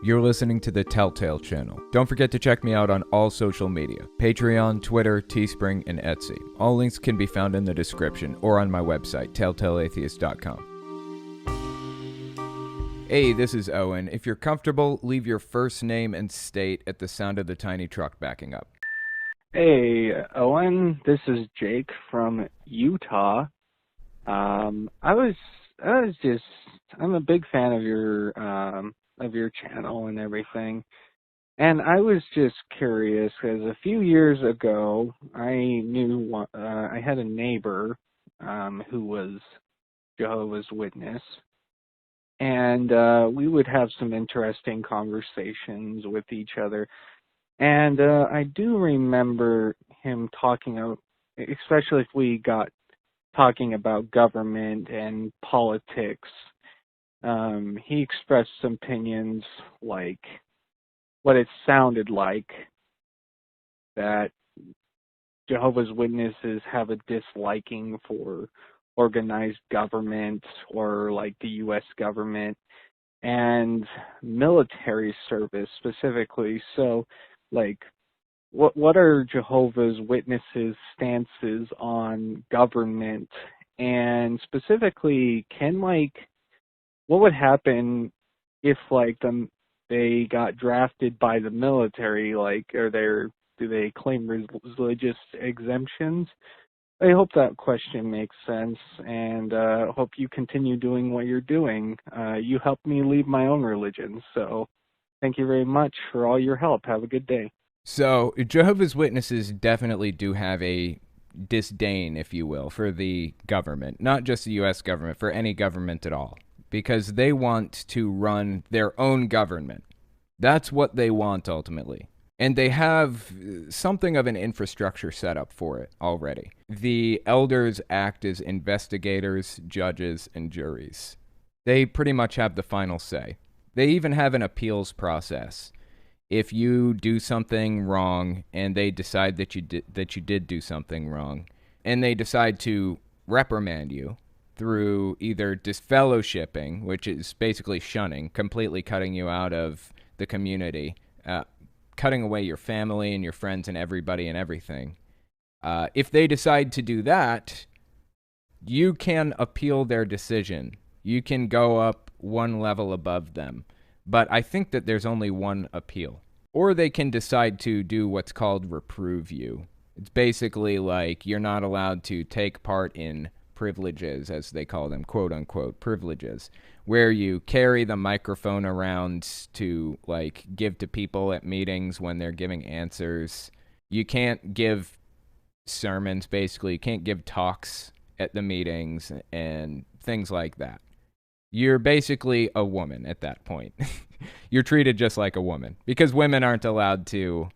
You're listening to the Telltale channel. Don't forget to check me out on all social media: Patreon, Twitter, Teespring, and Etsy. All links can be found in the description or on my website, telltaleatheist.com. Hey, this is Owen. If you're comfortable, leave your first name and state at the sound of the tiny truck backing up. Hey, Owen, this is Jake from Utah. I'm a big fan of your channel and everything. And I was just curious because a few years ago, I had a neighbor who was Jehovah's Witness, and we would have some interesting conversations with each other. And I do remember him talking about, especially if we got talking about government and politics. He expressed some opinions like what it sounded like that Jehovah's Witnesses have a disliking for organized government or like the U.S. government and military service specifically. So, like, what are Jehovah's Witnesses' stances on government, and specifically, what would happen if they got drafted by the military? Do they claim religious exemptions? I hope that question makes sense, and hope you continue doing what you're doing. You helped me leave my own religion, so thank you very much for all your help. Have a good day. So, Jehovah's Witnesses definitely do have a disdain, if you will, for the government. Not just the U.S. government, for any government at all. Because they want to run their own government. That's what they want, ultimately. And they have something of an infrastructure set up for it already. The elders act as investigators, judges, and juries. They pretty much have the final say. They even have an appeals process. If you do something wrong and they decide that you did do something wrong, and they decide to reprimand you through either disfellowshipping, which is basically shunning, completely cutting you out of the community, cutting away your family and your friends and everybody and everything. If they decide to do that, you can appeal their decision. You can go up one level above them. But I think that there's only one appeal. Or they can decide to do what's called reprove you. It's basically like you're not allowed to take part in privileges, as they call them, quote-unquote privileges, where you carry the microphone around to, give to people at meetings when they're giving answers. You can't give sermons, basically. You can't give talks at the meetings and things like that. You're basically a woman at that point. You're treated just like a woman, because women aren't allowed to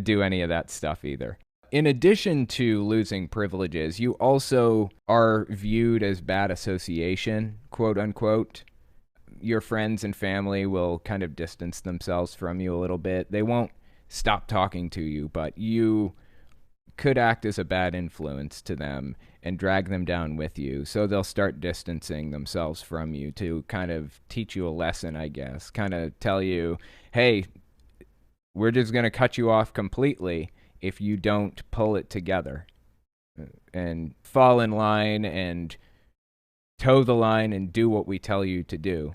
do any of that stuff either. In addition to losing privileges, you also are viewed as bad association, quote unquote. Your friends and family will kind of distance themselves from you a little bit. They won't stop talking to you, but you could act as a bad influence to them and drag them down with you. So they'll start distancing themselves from you to kind of teach you a lesson, I guess. Kind of tell you, hey, we're just going to cut you off completely if you don't pull it together and fall in line and toe the line and do what we tell you to do.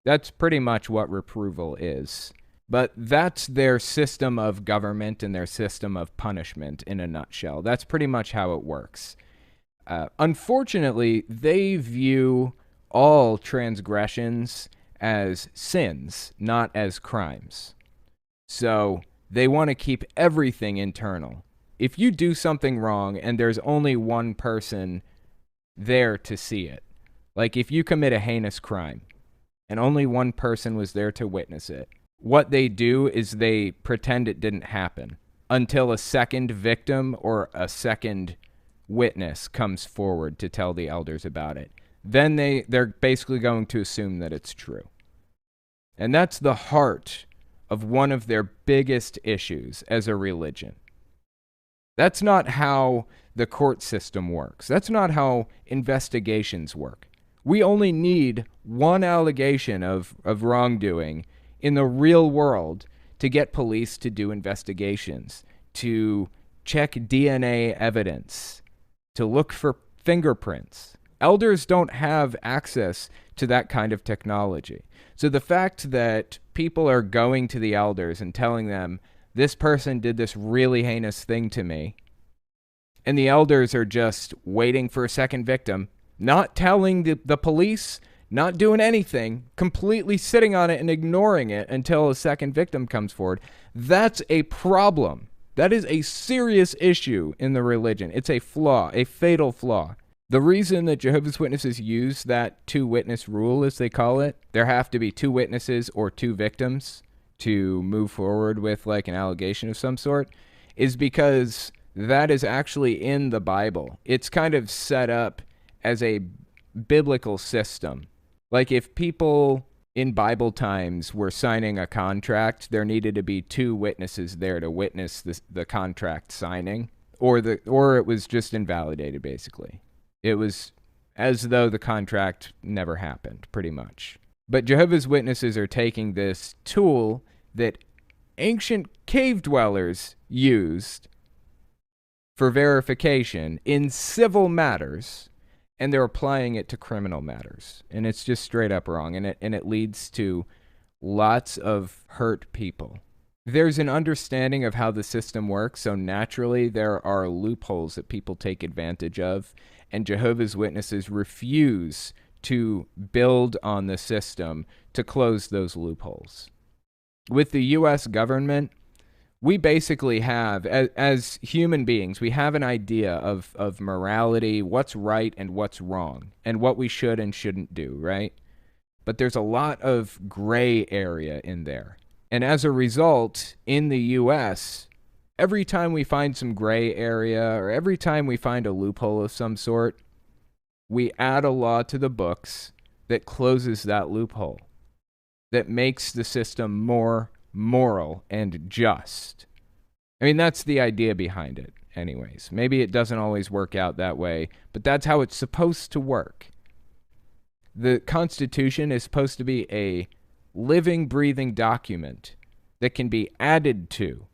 That's pretty much what reproval is. But that's their system of government and their system of punishment in a nutshell. That's pretty much how it works. Unfortunately, they view all transgressions as sins, not as crimes. So they want to keep everything internal. If you do something wrong and there's only one person there to see it, like if you commit a heinous crime and only one person was there to witness it, what they do is they pretend it didn't happen until a second victim or a second witness comes forward to tell the elders about it. Then they're basically going to assume that it's true. And that's the heart of one of their biggest issues as a religion. That's not how the court system works. That's not how investigations work. We only need one allegation of wrongdoing in the real world to get police to do investigations, to check DNA evidence, to look for fingerprints. Elders don't have access to that kind of technology. So the fact that people are going to the elders and telling them, this person did this really heinous thing to me, and the elders are just waiting for a second victim, not telling the police, not doing anything, completely sitting on it and ignoring it until a second victim comes forward, that's a problem. That is a serious issue in the religion. It's a flaw, a fatal flaw. The reason that Jehovah's Witnesses use that two-witness rule, as they call it, there have to be two witnesses or two victims to move forward with like an allegation of some sort, is because that is actually in the Bible. It's kind of set up as a biblical system. Like if people in Bible times were signing a contract, there needed to be two witnesses there to witness the contract signing, or it was just invalidated, basically. It was as though the contract never happened, pretty much. But Jehovah's Witnesses are taking this tool that ancient cave dwellers used for verification in civil matters, and they're applying it to criminal matters. And it's just straight up wrong, and it leads to lots of hurt people. There's an understanding of how the system works, so naturally there are loopholes that people take advantage of, and Jehovah's Witnesses refuse to build on the system to close those loopholes. With the U.S. government, we basically have, as human beings, we have an idea of morality, what's right and what's wrong, and what we should and shouldn't do, right? But there's a lot of gray area in there. And as a result, in the U.S., every time we find some gray area, or every time we find a loophole of some sort, we add a law to the books that closes that loophole, that makes the system more moral and just. I mean, that's the idea behind it, anyways. Maybe it doesn't always work out that way, but that's how it's supposed to work. The Constitution is supposed to be a living, breathing document that can be added to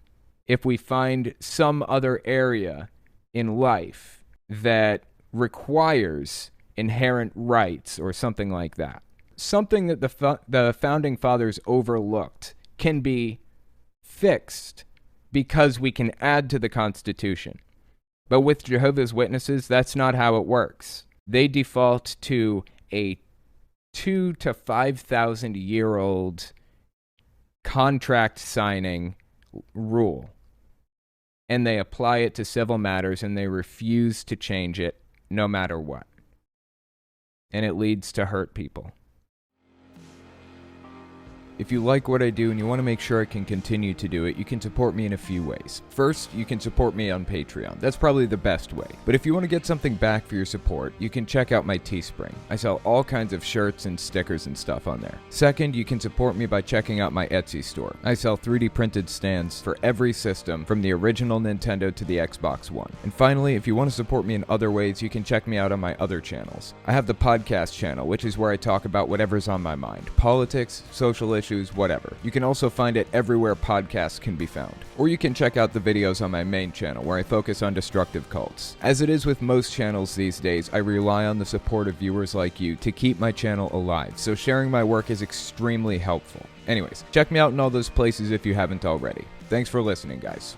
if we find some other area in life that requires inherent rights or something like that. Something that the Founding Fathers overlooked can be fixed because we can add to the Constitution. But with Jehovah's Witnesses, that's not how it works. They default to a 2,000 to 5,000 year old contract signing rule, and they apply it to civil matters, and they refuse to change it no matter what. And it leads to hurt people. If you like what I do and you want to make sure I can continue to do it, you can support me in a few ways. First, you can support me on Patreon. That's probably the best way. But if you want to get something back for your support, you can check out my Teespring. I sell all kinds of shirts and stickers and stuff on there. Second, you can support me by checking out my Etsy store. I sell 3D printed stands for every system, from the original Nintendo to the Xbox One. And finally, if you want to support me in other ways, you can check me out on my other channels. I have the podcast channel, which is where I talk about whatever's on my mind. Politics, social issues, whatever. You can also find it everywhere podcasts can be found. Or you can check out the videos on my main channel, where I focus on destructive cults. As it is with most channels these days, I rely on the support of viewers like you to keep my channel alive, so sharing my work is extremely helpful. Anyways, check me out in all those places if you haven't already. Thanks for listening, guys.